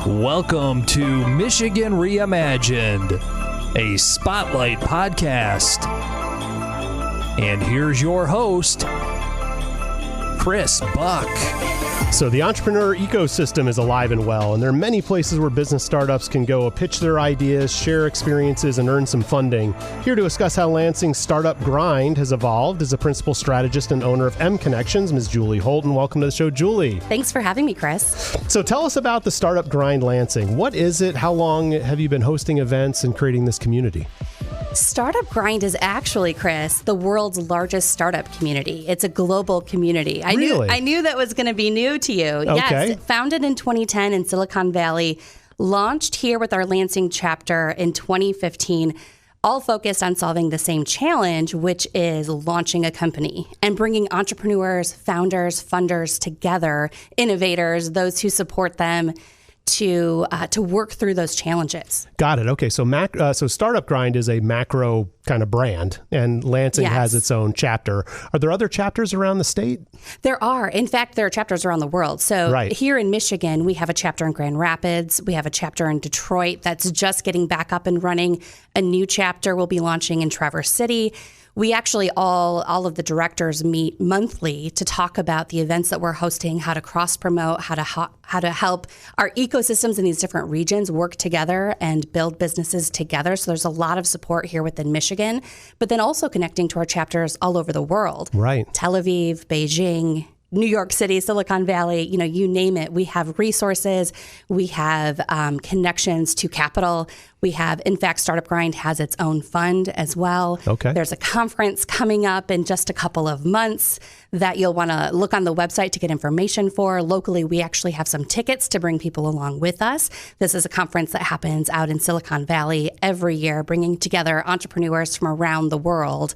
Welcome to Michigan Reimagined, a spotlight podcast. And here's your host, Chris Buck. So the entrepreneur ecosystem is alive and well, and there are many places where business startups can go pitch their ideas, share experiences, and earn some funding. Here to discuss how Lansing's startup grind has evolved is the Principal Strategist and Owner of mConnexions, Ms. Julie Holton. Welcome to the show, Julie. Thanks for having me, Chris. So tell us about the Startup Grind Lansing. What is it? How long have you been hosting events and creating this community? Startup Grind is actually, Chris, the world's largest startup community. It's a global community. I knew that was going to be new to you. Okay. Yes, founded in 2010 in Silicon Valley, launched here with our Lansing chapter in 2015, all focused on solving the same challenge, which is launching a company and bringing entrepreneurs, founders, funders together, innovators, those who support them, to work through those challenges. Got it. Okay. So Startup Grind is a macro kind of brand, and Lansing has its own chapter. Are there other chapters around the state? There are. In fact, there are chapters around the world. So Here in Michigan, we have a chapter in Grand Rapids. We have a chapter in Detroit that's just getting back up and running. A new chapter will be launching in Traverse City. We actually all of the directors meet monthly to talk about the events that we're hosting, how to cross-promote, how to help our ecosystems in these different regions work together and build businesses together. So there's a lot of support here within Michigan, but then also connecting to our chapters all over the world. Right. Tel Aviv, Beijing, New York City, Silicon Valley, you name it. We have resources. We have connections to capital. We have, in fact, Startup Grind has its own fund as well. Okay. There's a conference coming up in just a couple of months that you'll want to look on the website to get information for. Locally, we actually have some tickets to bring people along with us. This is a conference that happens out in Silicon Valley every year, bringing together entrepreneurs from around the world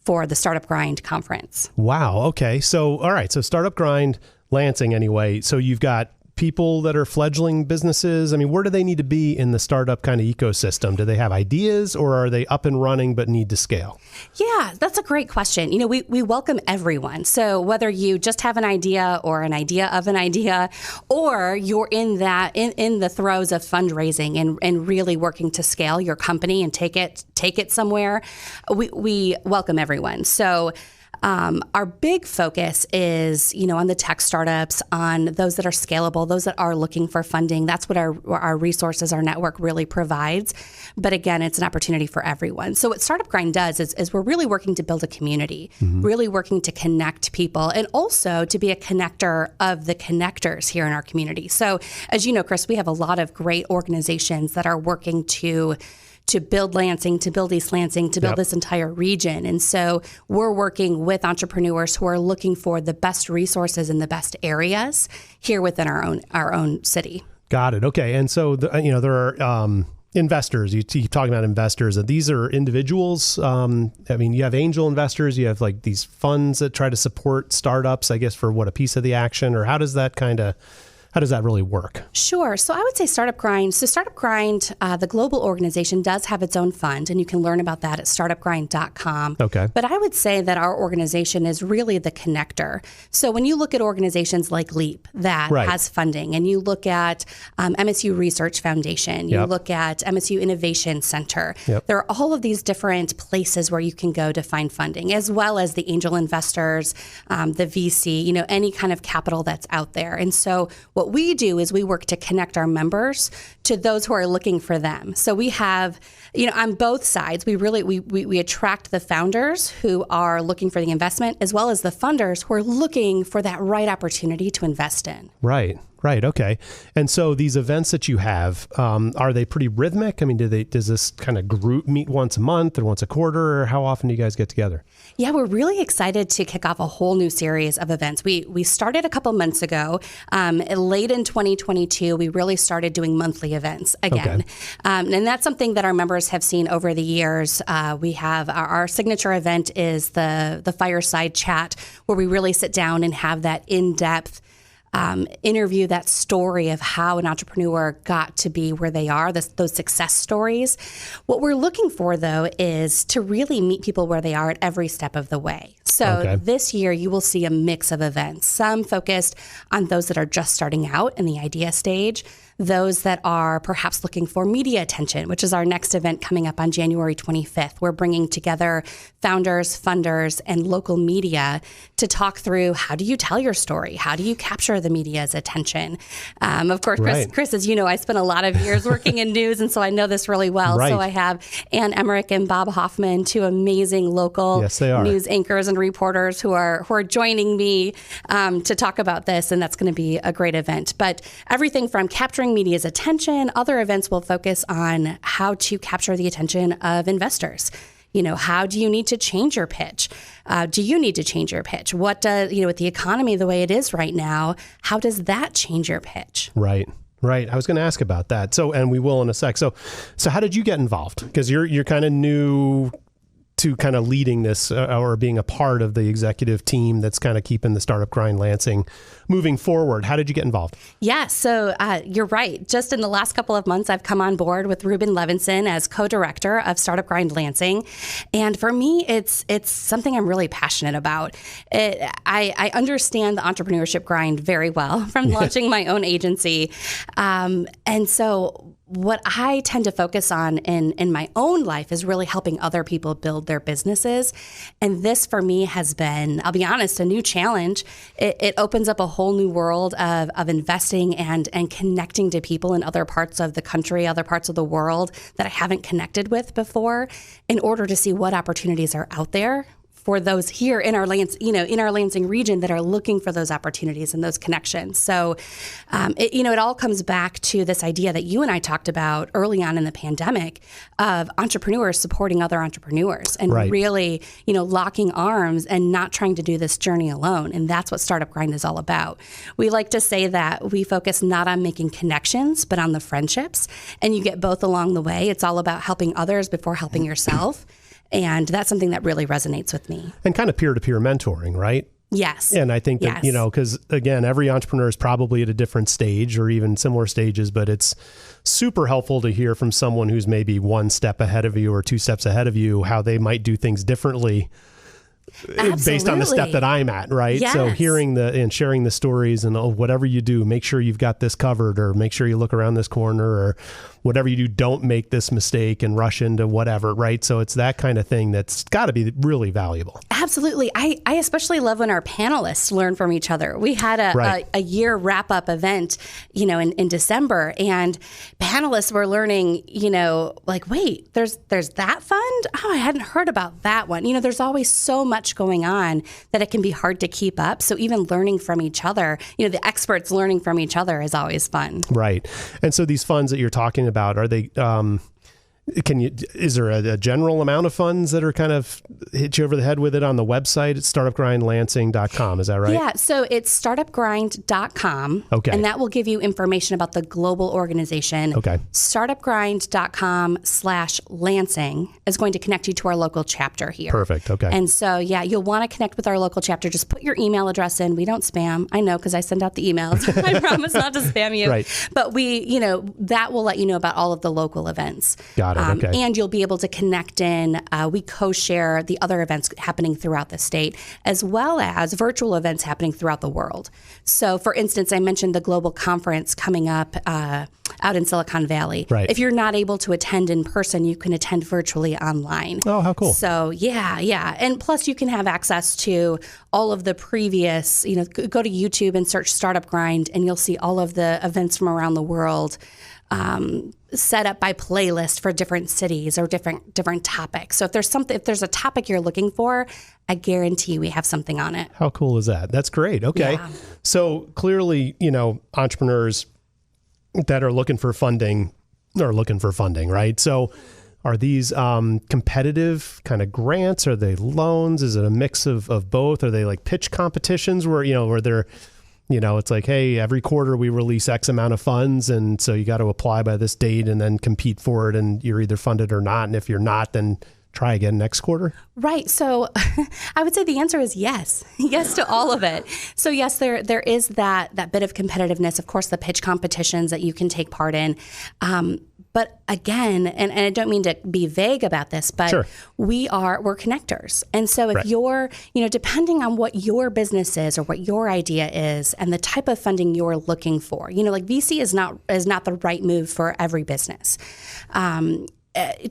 for the Startup Grind conference. Wow. Okay. So, all right. So Startup Grind Lansing anyway. So you've got people that are fledgling businesses. I mean, where do they need to be in the startup kind of ecosystem? Do they have ideas, or are they up and running but need to scale? Yeah, that's a great question. We welcome everyone. So whether you just have an idea or an idea of an idea, or you're in the throes of fundraising and really working to scale your company and take it somewhere, we welcome everyone. So our big focus is, on the tech startups, on those that are scalable, those that are looking for funding. That's what our resources, our network really provides. But again, it's an opportunity for everyone. So what Startup Grind does is we're really working to build a community, really working to connect people, and also to be a connector of the connectors here in our community. So as you know, Chris, we have a lot of great organizations that are working to build Lansing, to build East Lansing, to build this entire region. And so we're working with entrepreneurs who are looking for the best resources in the best areas here within our own city. Got it. Okay. And so, there are investors. You keep talking about investors. These are individuals. You have angel investors. You have like these funds that try to support startups, I guess, for a piece of the action, or how does that really work? Sure. So I would say Startup Grind. So Startup Grind, the global organization, does have its own fund, and you can learn about that at startupgrind.com. Okay. But I would say that our organization is really the connector. So when you look at organizations like LEAP that has funding, and you look at MSU Research Foundation, you look at MSU Innovation Center, there are all of these different places where you can go to find funding, as well as the angel investors, the VC, any kind of capital that's out there. And so what we do is we work to connect our members to those who are looking for them. So we have, on both sides, we attract the founders who are looking for the investment, as well as the funders who are looking for that right opportunity to invest in. Right. Okay. And so these events that you have, are they pretty rhythmic? I mean, does this kind of group meet once a month or once a quarter, or how often do you guys get together? Yeah, we're really excited to kick off a whole new series of events. We started a couple months ago. Late in 2022, we really started doing monthly events again. Okay. And that's something that our members have seen over the years. We have our signature event is the fireside chat, where we really sit down and have that in-depth interview, that story of how an entrepreneur got to be where they are, those success stories. What we're looking for, though, is to really meet people where they are at every step of the way. So this year, you will see a mix of events, some focused on those that are just starting out in the idea stage, those that are perhaps looking for media attention, which is our next event coming up on January 25th. We're bringing together founders, funders, and local media to talk through how do you tell your story? How do you capture the media's attention? Of course, Chris, as you know, I spent a lot of years working in news, and so I know this really well. Right. So I have Ann Emmerich and Bob Hoffman, two amazing local news anchors and reporters who are joining me to talk about this, and that's going to be a great event. But everything from capturing media's attention, other events will focus on how to capture the attention of investors. How do you need to change your pitch? Do you need to change your pitch? What does, with the economy the way it is right now, how does that change your pitch? Right. I was going to ask about that. So, and we will in a sec. So how did you get involved? Because you're kind of new to kind of leading this or being a part of the executive team that's kind of keeping the Startup Grind Lansing moving forward. How did you get involved? Yeah, so you're right. Just in the last couple of months, I've come on board with Ruben Levinson as co-director of Startup Grind Lansing. And for me, it's something I'm really passionate about. I understand the entrepreneurship grind very well from launching my own agency. And so what I tend to focus on in my own life is really helping other people build their businesses. And this for me has been, I'll be honest, a new challenge. It opens up a whole new world of investing and connecting to people in other parts of the country, other parts of the world that I haven't connected with before, in order to see what opportunities are out there for those here in our Lansing region that are looking for those opportunities and those connections. So, it all comes back to this idea that you and I talked about early on in the pandemic of entrepreneurs supporting other entrepreneurs and really, locking arms and not trying to do this journey alone. And that's what Startup Grind is all about. We like to say that we focus not on making connections, but on the friendships. And you get both along the way. It's all about helping others before helping yourself. And that's something that really resonates with me. And kind of peer-to-peer mentoring, right? Yes. And I think that, because again, every entrepreneur is probably at a different stage or even similar stages, but it's super helpful to hear from someone who's maybe one step ahead of you or two steps ahead of you, how they might do things differently. Absolutely. Based on the step that I'm at, right? Yes. So hearing and sharing the stories and whatever you do, make sure you've got this covered, or make sure you look around this corner, or whatever you do, don't make this mistake and rush into whatever, right? So it's that kind of thing that's got to be really valuable. Absolutely. I especially love when our panelists learn from each other. We had a year wrap-up event, in December, and panelists were learning, wait, there's that fund? Oh, I hadn't heard about that one. There's always so much going on that it can be hard to keep up. So even learning from each other, the experts learning from each other is always fun. Right. And so these funds that you're talking about, are they, is there a general amount of funds that are kind of hit you over the head with it on the website? It's startupgrindlansing.com. Is that right? Yeah. So it's startupgrind.com. Okay. And that will give you information about the global organization. Okay. Startupgrind.com/Lansing is going to connect you to our local chapter here. Perfect. Okay. And so, you'll want to connect with our local chapter. Just put your email address in. We don't spam. I know, because I send out the emails. I promise not to spam you. Right. But that will let you know about all of the local events. Got it. Okay. And you'll be able to connect in. We co-share the other events happening throughout the state, as well as virtual events happening throughout the world. So, for instance, I mentioned the global conference coming up out in Silicon Valley. Right. If you're not able to attend in person, you can attend virtually online. Oh, how cool. So, yeah. And plus, you can have access to all of the previous, go to YouTube and search Startup Grind, and you'll see all of the events from around the world set up by playlist for different cities or different topics. So if there's a topic you're looking for, I guarantee we have something on it. How cool is that? That's great. Okay. Yeah. So clearly, entrepreneurs that are looking for funding are looking for funding, right? So are these competitive kind of grants? Are they loans? Is it a mix of both? Are they like pitch competitions where they're, it's like, hey, every quarter we release X amount of funds, and so you got to apply by this date and then compete for it, and you're either funded or not. And if you're not, then try again next quarter? Right. So I would say the answer is yes. Yes to all of it. So yes, there is that bit of competitiveness. Of course, the pitch competitions that you can take part in. But again, and I don't mean to be vague about this, but Sure. we're connectors. And so if Right. you're, depending on what your business is or what your idea is and the type of funding you're looking for, like VC is not the right move for every business.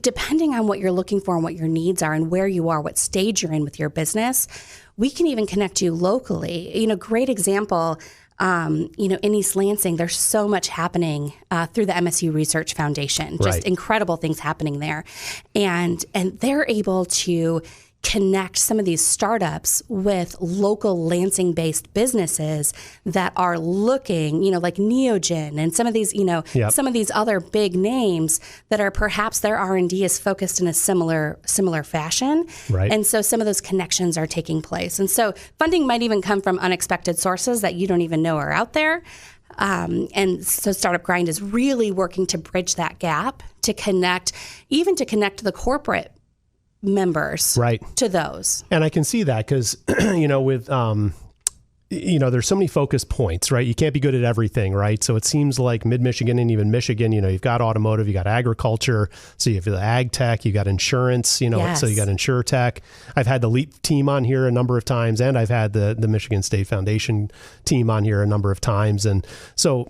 Depending on what you're looking for and what your needs are and where you are, what stage you're in with your business, we can even connect you locally. Great example, in East Lansing, there's so much happening through the MSU Research Foundation, just Right. incredible things happening there. And they're able to connect some of these startups with local Lansing-based businesses that are looking, like Neogen and some of these, Yep. some of these other big names that are perhaps their R&D is focused in a similar fashion. Right. And so some of those connections are taking place. And so funding might even come from unexpected sources that you don't even know are out there. And so Startup Grind is really working to bridge that gap to connect the corporate members Right. to those. And I can see that because, with, there's so many focus points, right? You can't be good at everything, right? So it seems like mid-Michigan and even Michigan, you've got automotive, you got agriculture, so you have the ag tech, you got insurance, Yes. so you got insure tech. I've had the LEAP team on here a number of times, and I've had the Michigan State Foundation team on here a number of times. And so,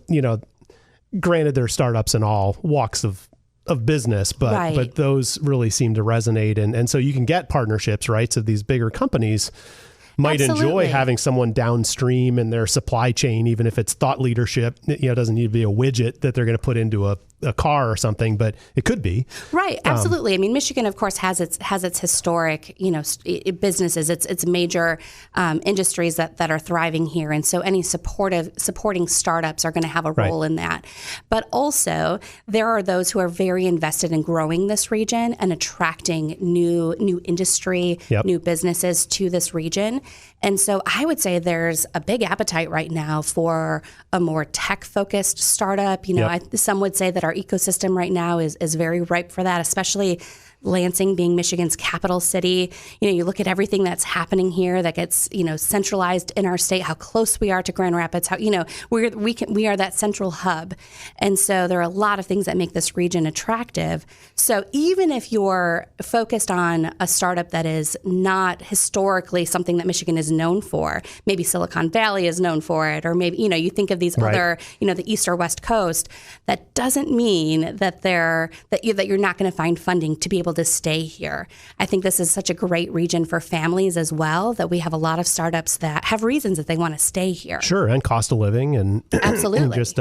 granted, there are startups in all walks of business, but Right. but those really seem to resonate. And so you can get partnerships, right? So these bigger companies might Absolutely. enjoy having someone downstream in their supply chain, even if it's thought leadership. It doesn't need to be a widget that they're going to put into a car or something, but it could be. Right, absolutely. I mean, Michigan, of course, has its historic, businesses, its major industries that are thriving here, and so any supporting startups are going to have a role in that. But also, there are those who are very invested in growing this region and attracting new industry, Yep. new businesses to this region. And so, I would say there's a big appetite right now for a more tech-focused startup. Yep. Some would say that our ecosystem right now is very ripe for that, especially Lansing being Michigan's capital city. You look at everything that's happening here that gets, centralized in our state, how close we are to Grand Rapids, how, we are that central hub. And so there are a lot of things that make this region attractive. So even if you're focused on a startup that is not historically something that Michigan is known for, maybe Silicon Valley is known for it, or maybe, you think of these Right. other, the East or West Coast, that doesn't mean that you're not going to find funding to be able to stay here. I think this is such a great region for families as well, that we have a lot of startups that have reasons that they want to stay here. Sure. And cost of living and, Absolutely. and just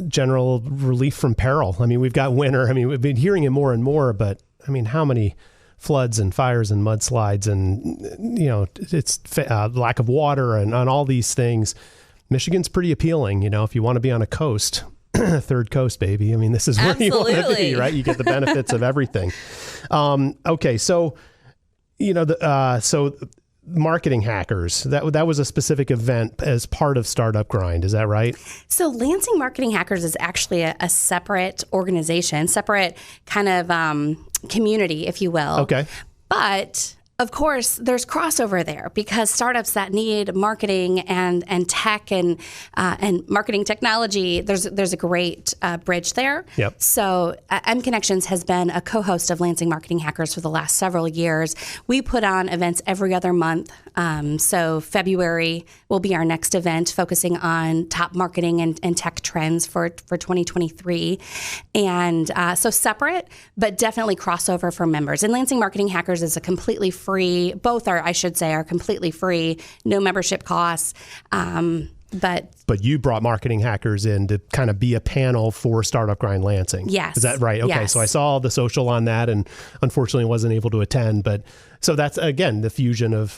general relief from peril. I mean, we've got winter. I mean, we've been hearing it more and more, but I mean, how many floods and fires and mudslides and, it's lack of water and on all these things. Michigan's pretty appealing, if you want to be on a coast. Third coast, baby. I mean, this is where you want to be, Absolutely. right? You get the benefits of everything. Okay, so so marketing hackers, that was a specific event as part of Startup Grind. Is that right? So Lansing Marketing Hackers is actually a separate organization, separate kind of community, if you will. Okay. But of course, there's crossover there because startups that need marketing and tech and marketing technology, there's a great bridge there. Yep. So mConnexions has been a co-host of Lansing Marketing Hackers for the last several years. We put on events every other month. So February will be our next event, focusing on top marketing and tech trends for 2023. And so separate, but definitely crossover for members. And Lansing Marketing Hackers is a completely free, both are, I should say, are completely free, no membership costs. But you brought marketing hackers in to kind of be a panel for Startup Grind Lansing. Yes. Is that right? Okay. Yes. So I saw the social on that and unfortunately wasn't able to attend. But so that's, again, the fusion of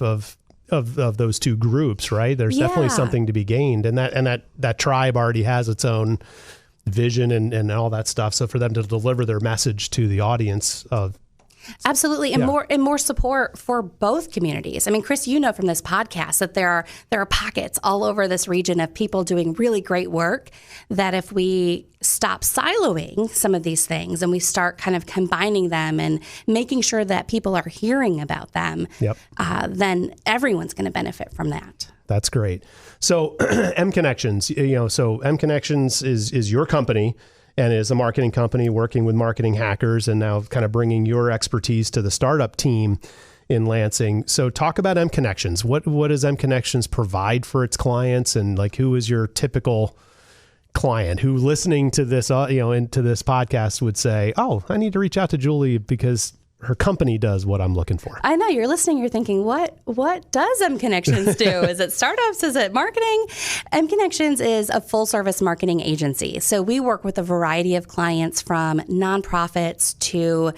those two groups, right? There's definitely Yeah. something to be gained. And that tribe already has its own vision and all that stuff. So for them to deliver their message to the audience of Absolutely, and more support for both communities. I mean, Chris, you know from this podcast that there are pockets all over this region of people doing really great work, that if we stop siloing some of these things and we start kind of combining them and making sure that people are hearing about them, then everyone's going to benefit from that. That's great. So mConnexions, so mConnexions is your company and is a marketing company working with marketing hackers and now kind of bringing your expertise to the startup team in Lansing. So talk about mConnexions. What does mConnexions provide for its clients, and like who is your typical client who listening to this, into this podcast would say, oh, I need to reach out to Julie because her company does what I'm looking for. I know you're listening. You're thinking, what does mConnexions do? Is it startups? Is it marketing? mConnexions is a full service marketing agency. So we work with a variety of clients, from nonprofits to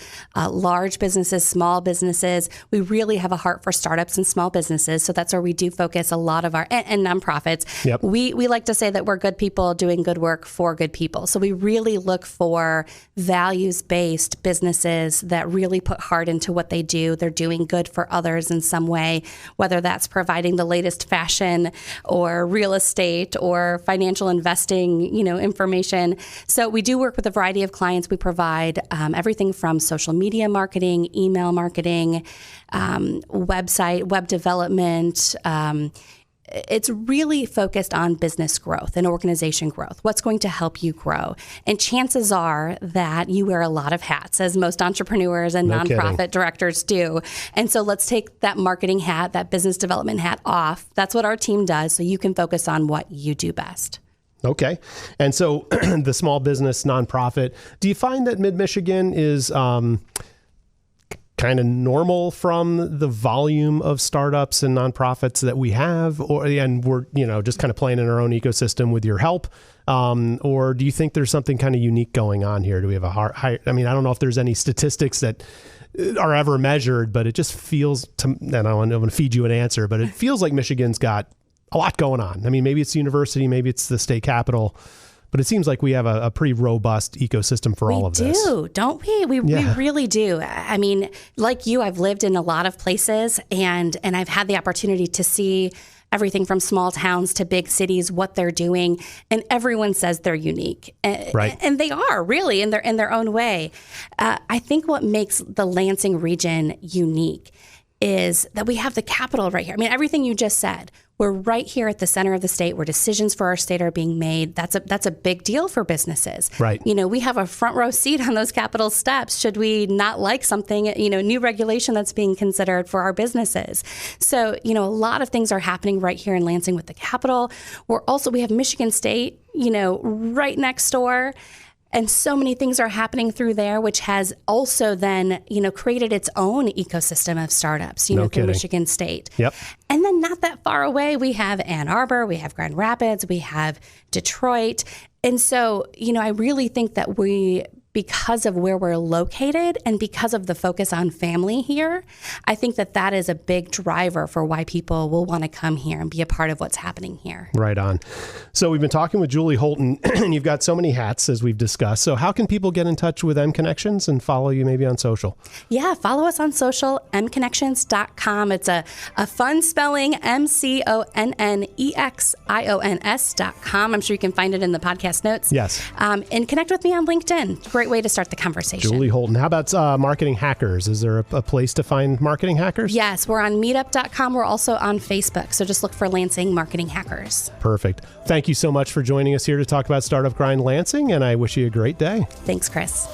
large businesses, small businesses. We really have a heart for startups and small businesses. So that's where we do focus a lot of our, and nonprofits. Yep. We like to say that we're good people doing good work for good people. So we really look for values-based businesses that really put heart into what they do. They're doing good for others in some way, whether that's providing the latest fashion or real estate or financial investing, information. So we do work with a variety of clients. We provide everything from social media marketing, email marketing, website, web development. It's really focused on business growth and organization growth. What's going to help you grow? And chances are that you wear a lot of hats, as most entrepreneurs and nonprofit directors do. And so let's take that marketing hat, that business development hat off. That's what our team does, so you can focus on what you do best. Okay. And so the small business nonprofit, do you find that Mid-Michigan is kind of normal from the volume of startups and nonprofits that we have, and we're, just kind of playing in our own ecosystem with your help? Or do you think there's something kind of unique going on here? Do we have a high, I don't know if there's any statistics that are ever measured, but it just feels and I don't want to feed you an answer, but it feels like Michigan's got a lot going on. I mean, maybe it's the university, maybe it's the state capital, but it seems like we have a pretty robust ecosystem for all of this. We do, don't we? We really do. I mean, like you, I've lived in a lot of places, and I've had the opportunity to see everything from small towns to big cities, what they're doing, and everyone says they're unique. Right. And they are, really, in their own way. I think what makes the Lansing region unique is that we have the capital right here. I mean, everything you just said. We're right here at the center of the state where decisions for our state are being made. That's a big deal for businesses. Right. We have a front row seat on those Capitol steps should we not like something, new regulation that's being considered for our businesses. So, a lot of things are happening right here in Lansing with the Capitol. We have Michigan State, right next door. And so many things are happening through there, which has also then, created its own ecosystem of startups, through Michigan State. Yep. And then not that far away, we have Ann Arbor, we have Grand Rapids, we have Detroit. And so, I really think that because of where we're located and because of the focus on family here, I think that is a big driver for why people will want to come here and be a part of what's happening here. Right on. So we've been talking with Julie Holton, and you've got so many hats, as we've discussed. So how can people get in touch with mConnexions and follow you maybe on social? Yeah, follow us on social, mConnexions.com. It's a fun spelling, mConnexions.com. I'm sure you can find it in the podcast notes. Yes. And connect with me on LinkedIn. Great way to start the conversation. Julie Holton. How about marketing hackers? Is there a place to find marketing hackers? Yes, we're on meetup.com. We're also on Facebook. So just look for Lansing Marketing Hackers. Perfect. Thank you so much for joining us here to talk about Startup Grind Lansing, and I wish you a great day. Thanks, Chris.